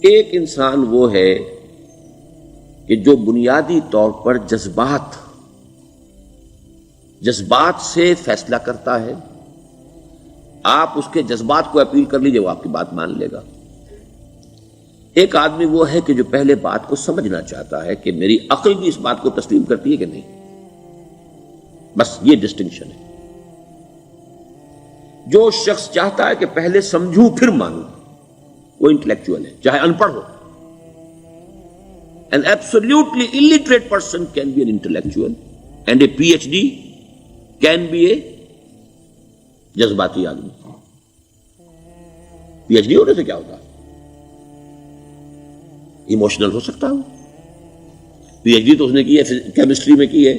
ایک انسان وہ ہے کہ جو بنیادی طور پر جذبات سے فیصلہ کرتا ہے. آپ اس کے جذبات کو اپیل کر لیجئے، وہ آپ کی بات مان لے گا. ایک آدمی وہ ہے کہ جو پہلے بات کو سمجھنا چاہتا ہے کہ میری عقل بھی اس بات کو تسلیم کرتی ہے کہ نہیں. بس یہ ڈسٹنکشن ہے. جو شخص چاہتا ہے کہ پہلے سمجھوں پھر مانوں، وہ انٹلیکچوئل ہے، چاہے ان پڑھ ہو. An absolutely illiterate person can be an intellectual and a PhD can be a جذباتی آدمی. PhD ہونے سے کیا ہوتا ہے؟ ایموشنل ہو سکتا ہے. PhD تو اس نے کی ہے کیمسٹری میں کی ہے،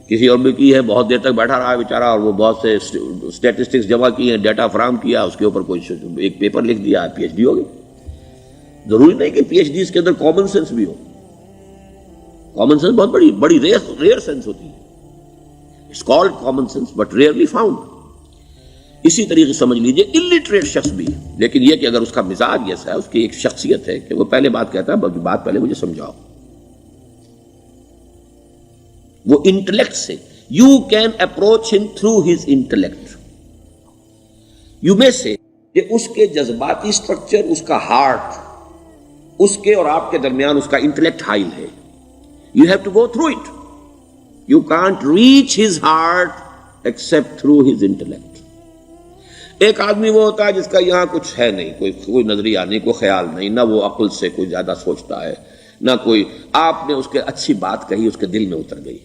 کسی اور میں کی ہے، بہت دیر تک بیٹھا رہا ہے بیچارہ، اور وہ بہت سے اسٹیٹسٹکس جمع کیے ہیں، ڈیٹا فراہم کیا، اس کے اوپر کوئی ایک پیپر لکھ دیا، PhD ہو گئی. ضروری نہیں کہ PhDs کے اندر کامن سینس بھی ہو. کامن سینس بہت بڑی ریئر سینس ہوتی ہے. It's called common sense but rarely found. اسی طریقے سمجھ لیجئے الٹریٹ شخص بھی ہے، لیکن یہ کہ اگر اس کا مزاج ایسا ہے، اس کی ایک شخصیت ہے کہ وہ پہلے بات کہتا ہے، بلکہ بات پہلے مجھے سمجھاؤ. وہ انٹلیکٹ سے یو کین اپروچ ہم تھرو ہز انٹلیکٹ. یو میں سے کہ اس کے جذباتی اسٹرکچر، اس کا ہارٹ، اس کے اور آپ کے درمیان اس کا انٹلیکٹ حائل ہے. You have to go through it. You can't reach his heart except through his intellect. ایک آدمی وہ ہوتا ہے جس کا یہاں کچھ ہے نہیں، کوئی نظریہ نہیں، کوئی خیال نہیں، نہ وہ عقل سے کوئی زیادہ سوچتا ہے، نہ کوئی. آپ نے اس کے اچھی بات کہی، اس کے دل میں اتر گئی.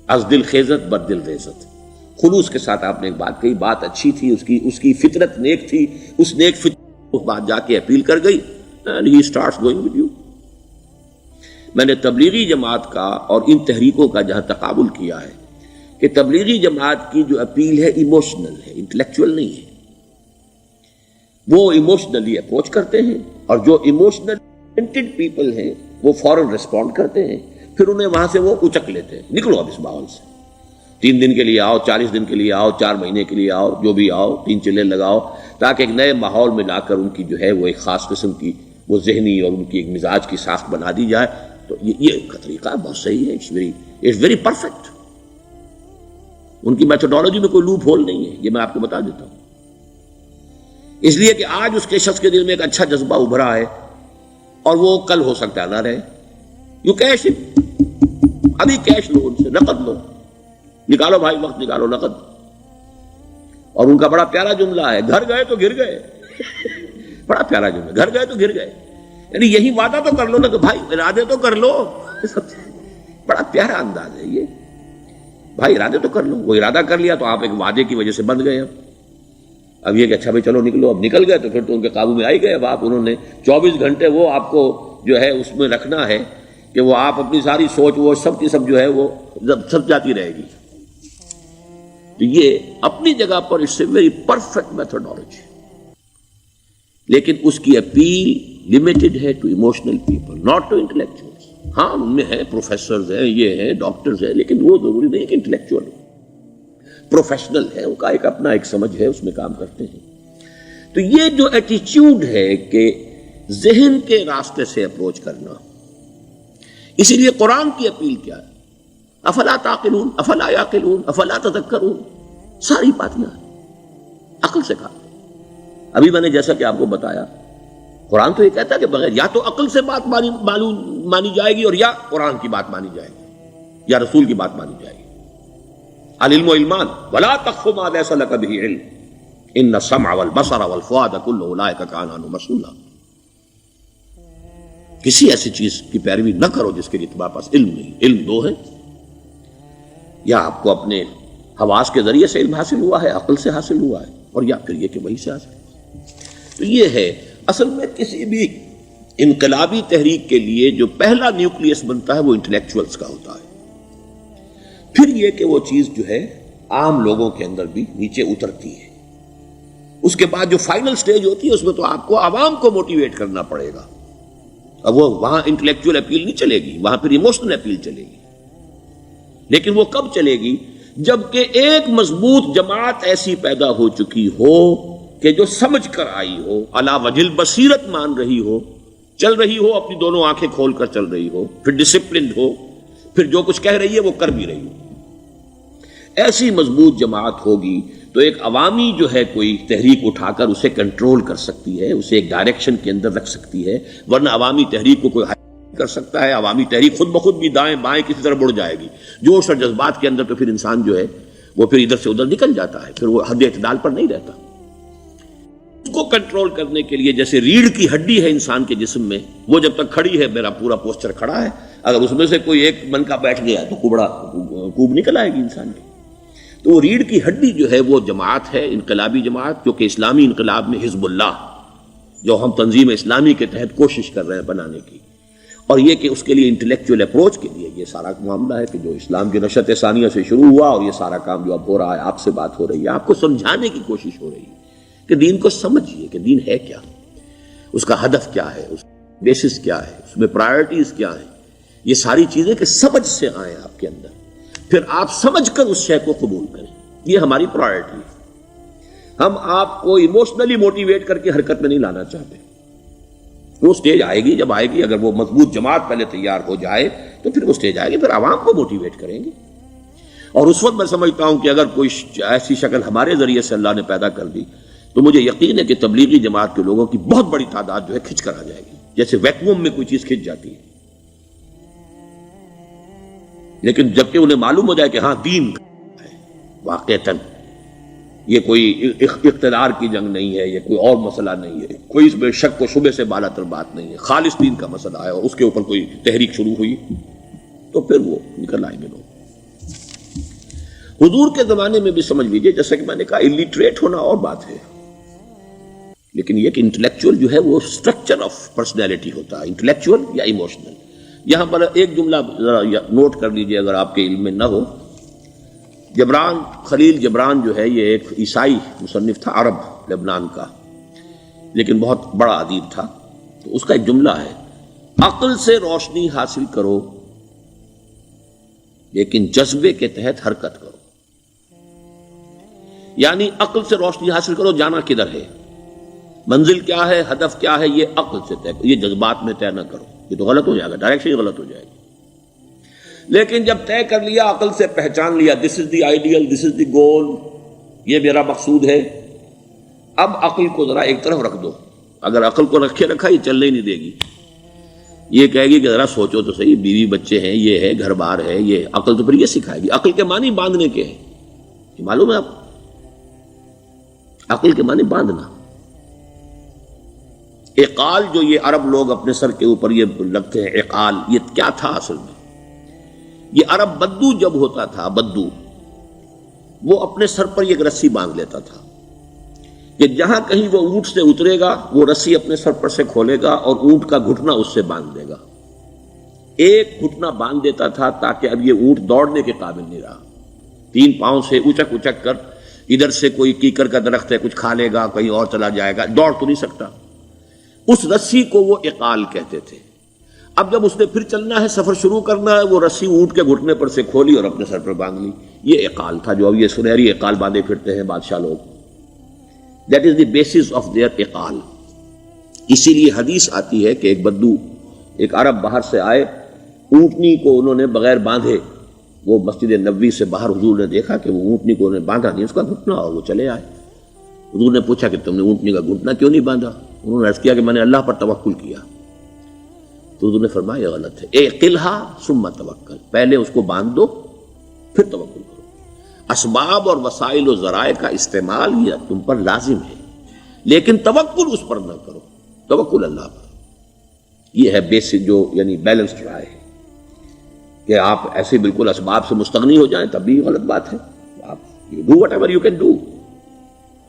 از دل خیزت بر دل ریزت. خلوص کے ساتھ آپ نے ایک بات کہی، بات اچھی تھی، اس کی فطرت نیک تھی، اس نیک فطرت اس بات جا کے اپیل کر گئی. And he starts going with you. میں نے تبلیغی جماعت کا اور ان تحریکوں کا جہاں تقابل کیا ہے کہ تبلیغی جماعت کی جو اپیل ہے ایموشنل ہے، انٹلیکچوئل نہیں ہے. وہ ایموشنلی اپروچ کرتے ہیں، اور جو ایموشنل پیپل ہیں وہ فوراً ریسپونڈ کرتے ہیں، پھر انہیں وہاں سے وہ اچک لیتے ہیں. نکلو اب اس ماحول سے، 3 دن کے لیے آؤ، 40 دن کے لیے آؤ، 4 مہینے کے لیے آؤ، جو بھی آؤ، 3 چلے لگاؤ، تاکہ ایک نئے ماحول میں لا کر ان کی جو ہے وہ ایک خاص قسم کی وہ ذہنی اور ان کی ایک مزاج کی ساخت بنا دی جائے. تو یہ طریقہ بہت صحیح ہے. It's very perfect. ان کی میتھڈالوجی میں کوئی لوپ ہول نہیں ہے، یہ میں آپ کو بتا دیتا ہوں. اس لیے کہ آج اس کے شخص کے دل میں ایک اچھا جذبہ ابھرا ہے، اور وہ کل ہو سکتا ہے نہ رہے. یو کیش، ابھی کیش لو، ان سے نقد لو، نکالو بھائی، وقت نکالو نقد. اور ان کا بڑا پیارا جملہ ہے، گھر گئے تو گر گئے. بڑا پیارا جملہ، گھر گئے تو گر گئے. یعنی یہی وعدہ تو کر لو نا کہ بھائی ارادے تو کر لو. بڑا پیارا انداز ہے یہ، بھائی ارادے تو کر لو. وہ ارادہ کر لیا تو آپ ایک وعدے کی وجہ سے بند گئے. اب یہ کہ اچھا بھائی چلو نکلو، اب نکل گئے تو پھر تو ان کے قابو میں آ ہی گئے. اب آپ انہوں نے 24 گھنٹے وہ آپ کو جو ہے اس میں رکھنا ہے کہ وہ آپ اپنی ساری سوچ وہ سب کی سب جو ہے وہ سب جاتی رہے گی. تو یہ اپنی جگہ پر it's a very perfect methodology, لیکن اس کی اپیل لمیٹڈ ہے to emotional people, not to intellectuals. ہاں ان میں ہے پروفیسرز ہیں، یہ ہیں ڈاکٹرز ہیں، لیکن وہ ضروری نہیں کہ انٹلیکچوئل ہو. پروفیشنل ہے، ان کا ایک اپنا ایک سمجھ ہے، اس میں کام کرتے ہیں. تو یہ جو ایٹیچیوڈ ہے کہ ذہن کے راستے سے اپروچ کرنا، اسی لیے قرآن کی اپیل کیا ہے؟ افلا تعقلون، افلا یعقلون، افلا تذکرون. ساری باتیں عقل سے کہا. ابھی میں نے جیسا کہ آپ کو بتایا، قرآن تو یہ کہتا ہے کہ بغیر یا تو عقل سے بات مانی جائے گی، اور یا قرآن کی بات مانی جائے گی، یا رسول کی بات مانی جائے گی. العلم علمان ولا تخف ما ليس لك به علم ان السمع والبصر والفؤاد كل اولئك كان عنه مسؤولا. کسی ایسی چیز کی پیروی نہ کرو جس کے لیے تمہارے پاس علم نہیں. علم 2 ہے، یا آپ کو اپنے حواس کے ذریعے سے علم حاصل ہوا ہے، عقل سے حاصل ہوا ہے، اور یا پھر یہ کہ وہی سے حاصل. تو یہ ہے اصل میں کسی بھی انقلابی تحریک کے لیے جو پہلا نیوکلیس بنتا ہے وہ انٹلیکچوئلز کا ہوتا ہے. پھر یہ کہ وہ چیز جو ہے عام لوگوں کے اندر بھی نیچے اترتی ہے. اس کے بعد جو فائنل سٹیج ہوتی ہے اس میں تو آپ کو عوام کو موٹیویٹ کرنا پڑے گا. اب وہ وہاں انٹلیکچوئل اپیل نہیں چلے گی، وہاں پھر ایموشنل اپیل چلے گی. لیکن وہ کب چلے گی؟ جبکہ ایک مضبوط جماعت ایسی پیدا ہو چکی ہو کہ جو سمجھ کر آئی ہو، علی وجہ البصیرت مان رہی ہو، چل رہی ہو اپنی دونوں آنکھیں کھول کر چل رہی ہو، پھر ڈسپلنڈ ہو، پھر جو کچھ کہہ رہی ہے وہ کر بھی رہی ہو، ایسی مضبوط جماعت ہوگی تو ایک عوامی جو ہے کوئی تحریک اٹھا کر اسے کنٹرول کر سکتی ہے، اسے ایک ڈائریکشن کے اندر رکھ سکتی ہے، ورنہ عوامی تحریک کو کوئی کر سکتا ہے؟ عوامی تحریک خود بخود بھی دائیں بائیں کسی طرح بڑھ جائے گی، جوش اور جذبات کے اندر، تو پھر انسان جو ہے وہ پھر ادھر سے ادھر نکل جاتا ہے، پھر وہ حد اعتدال پر نہیں رہتا۔ اس کو کنٹرول کرنے کے لیے جیسے ریڑھ کی ہڈی ہے انسان کے جسم میں، وہ جب تک کھڑی ہے میرا پورا پوسچر کھڑا ہے، اگر اس میں سے کوئی ایک من کا بیٹھ گیا تو کوب نکل آئے گی انسان کی۔ تو وہ ریڑھ کی ہڈی جو ہے وہ جماعت ہے، انقلابی جماعت، جو کہ اسلامی انقلاب میں حزب اللہ، جو ہم تنظیم اسلامی کے تحت کوشش کر رہے ہیں بنانے کی، اور یہ کہ اس کے لیے انٹلیکچوئل اپروچ کے لیے یہ سارا معاملہ ہے کہ جو اسلام کی نشأت ثانیہ سے شروع ہوا، اور یہ سارا کام جو اب ہو رہا ہے، آپ سے بات ہو رہی ہے، آپ کو سمجھانے کی کوشش ہو رہی ہے کہ دین کو سمجھیے کہ دین ہے کیا، اس کا ہدف کیا ہے، اس کا بیسس کیا ہے، اس میں پرائرٹیز کیا ہیں، یہ ساری چیزیں کہ سمجھ سے آئیں آپ کے اندر، پھر آپ سمجھ کر اس شے کو قبول کریں۔ یہ ہماری پرائرٹی ہے۔ ہم آپ کو ایموشنلی موٹیویٹ کر کے حرکت میں نہیں لانا چاہتے۔ وہ سٹیج آئے گی، جب آئے گی، اگر وہ مضبوط جماعت پہلے تیار ہو جائے تو پھر وہ سٹیج آئے گی، پھر عوام کو موٹیویٹ کریں گے۔ اور اس وقت میں سمجھتا ہوں کہ اگر کوئی ایسی شکل ہمارے ذریعے سے اللہ نے پیدا کر دی تو مجھے یقین ہے کہ تبلیغی جماعت کے لوگوں کی بہت بڑی تعداد جو ہے کھنچ کر آ جائے گی، جیسے ویکیوم میں کوئی چیز کھنچ جاتی ہے۔ لیکن جبکہ انہیں معلوم ہو جائے کہ ہاں دین ہے واقعتاً، یہ کوئی اقتدار کی جنگ نہیں ہے، یہ کوئی اور مسئلہ نہیں ہے، کوئی اس میں شک و شبے سے بالا تر بات نہیں ہے، خالص دین کا مسئلہ ہے، اور اس کے اوپر کوئی تحریک شروع ہوئی تو پھر وہ نکل آئیں گے لوگ۔ حضور کے زمانے میں بھی سمجھ لیجئے، جیسا کہ میں نے کہا، الٹریٹ ہونا اور بات ہے، لیکن یہ کہ انٹلیکچوئل جو ہے وہ اسٹرکچر آف پرسنالٹی ہوتا ہے، انٹلیکچوئل یا ایموشنل۔ یہاں پر ایک جملہ ذرا نوٹ کر لیجئے اگر آپ کے علم میں نہ ہو، جبران، خلیل جبران جو ہے یہ ایک عیسائی مصنف تھا، عرب لبنان کا، لیکن بہت بڑا ادیب تھا۔ تو اس کا ایک جملہ ہے، عقل سے روشنی حاصل کرو لیکن جذبے کے تحت حرکت کرو۔ یعنی عقل سے روشنی حاصل کرو، جانا کدھر ہے، منزل کیا ہے، ہدف کیا ہے، یہ عقل سے طے کرو، یہ جذبات میں طے نہ کرو، یہ تو غلط ہو جائے گا، ڈائریکشن غلط ہو جائے گی۔ لیکن جب طے کر لیا، عقل سے پہچان لیا، دس از دی آئیڈیل، دس از دی گول، یہ میرا مقصود ہے، اب عقل کو ذرا ایک طرف رکھ دو۔ اگر عقل کو رکھے رکھا یہ چلنے ہی نہیں دے گی، یہ کہے گی کہ ذرا سوچو تو صحیح، بیوی بچے ہیں، یہ ہے، گھر بار ہے، یہ عقل تو پھر یہ سکھائے گی۔ عقل کے معنی باندھنے کے ہیں، یہ معلوم ہے آپ کو؟ عقل کے معنی باندھنا۔ اقال جو یہ عرب لوگ اپنے سر کے اوپر یہ لگتے ہیں، اقال، یہ کیا تھا اصل میں؟ یہ عرب بدو جب ہوتا تھا، بدو، وہ اپنے سر پر ایک رسی باندھ لیتا تھا کہ جہاں کہیں وہ اونٹ سے اترے گا وہ رسی اپنے سر پر سے کھولے گا اور اونٹ کا گھٹنا اس سے باندھ دے گا۔ ایک گھٹنا باندھ دیتا تھا تاکہ اب یہ اونٹ دوڑنے کے قابل نہیں رہا، 3 پاؤں سے اچک اچک کر، ادھر سے کوئی کیکر کا درخت ہے کچھ کھا لے گا، کہیں اور چلا جائے گا، دوڑ تو نہیں سکتا۔ اس رسی کو وہ اقال کہتے تھے۔ اب جب اس نے پھر چلنا ہے، سفر شروع کرنا ہے، وہ رسی اونٹ کے گھٹنے پر سے کھولی اور اپنے سر پر باندھ لی، یہ اقال تھا، جو اب یہ سنہری اقال باندھے پھرتے ہیں بادشاہ لوگ۔ That is the basis of their اقال۔ اسی لیے حدیث آتی ہے کہ ایک بدو، ایک عرب باہر سے آئے، اونٹنی کو انہوں نے بغیر باندھے، وہ مسجد نبوی سے باہر حضور نے دیکھا کہ وہ اونٹنی کو انہوں نے باندھا نہیں، اس کا گھٹنا، اور وہ چلے آئے۔ حضور نے پوچھا کہ تم نے اونٹنی کا گھٹنا کیوں نہیں باندھا؟ انہوں نے عرض کیا کہ میں نے اللہ پر توکل کیا۔ تو حضور نے فرمایا یہ غلط ہے، اعقلھا ثم توکل، پہلے اس کو باندھ دو پھر توکل کرو۔ اسباب اور وسائل و ذرائع کا استعمال یہ تم پر لازم ہے، لیکن توکل اس پر نہ کرو، توکل اللہ پر۔ یہ ہے بیسک جو یعنی بیلنسڈ رائے ہے کہ آپ ایسے بالکل اسباب سے مستغنی ہو جائیں تب بھی غلط بات ہے، آپ do what ever you can do,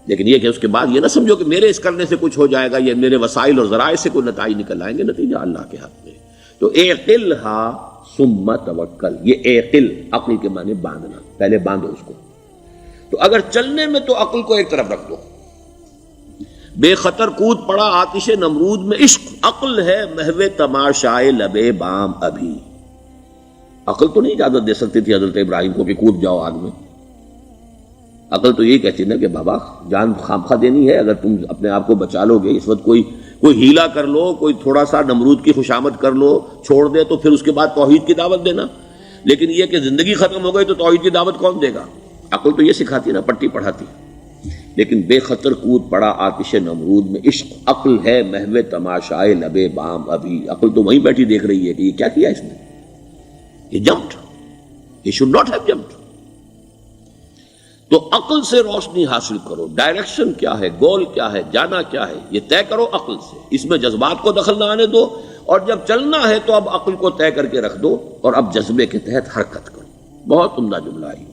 لیکن یہ کہ اس کے بعد یہ نہ سمجھو کہ میرے اس کرنے سے کچھ ہو جائے گا، یہ میرے وسائل اور ذرائع سے کوئی نتائج نکل آئیں گے، نتیجہ اللہ کے ہاتھ میں۔ تو اعقلھا ثم توکل، یہ اعقل، عقل کے معنی باندھنا، پہلے باندھو اس کو۔ تو اگر چلنے میں تو عقل کو ایک طرف رکھ دو، بے خطر کود پڑا آتش نمرود میں عشق، عقل ہے محو تماشائے لبے بام ابھی۔ عقل تو نہیں اجازت دے سکتی تھی حضرت ابراہیم کو کہ کود جاؤ آگ میں، عقل تو یہی کہتی نا کہ بابا جان خامخواہ دینی ہے، اگر تم اپنے آپ کو بچا لو گے، اس وقت کوئی ہیلا کر لو، کوئی تھوڑا سا نمرود کی خوشامد کر لو، چھوڑ دے تو پھر اس کے بعد توحید کی دعوت دینا. لیکن یہ کہ زندگی ختم ہو گئی تو توحید کی دعوت کون دے گا؟ عقل تو یہ سکھاتی نا، پٹی پڑھاتی. لیکن بے خطر کود پڑا آتش نمرود میں عشق. عقل ہے محو تماشائے لبے بام ابھی. عقل تو وہیں بیٹھی دیکھ رہی ہے کہ یہ کیا کیا اس نے، یہ جمپڈ، یہ شوڈ ناٹ ہیو جمپڈ. تو عقل سے روشنی حاصل کرو. ڈائریکشن کیا ہے، گول کیا ہے، جانا کیا ہے، یہ طے کرو عقل سے. اس میں جذبات کو دخل نہ آنے دو، اور جب چلنا ہے تو اب عقل کو طے کر کے رکھ دو، اور اب جذبے کے تحت حرکت کرو. بہت عمدہ جملہ ہے.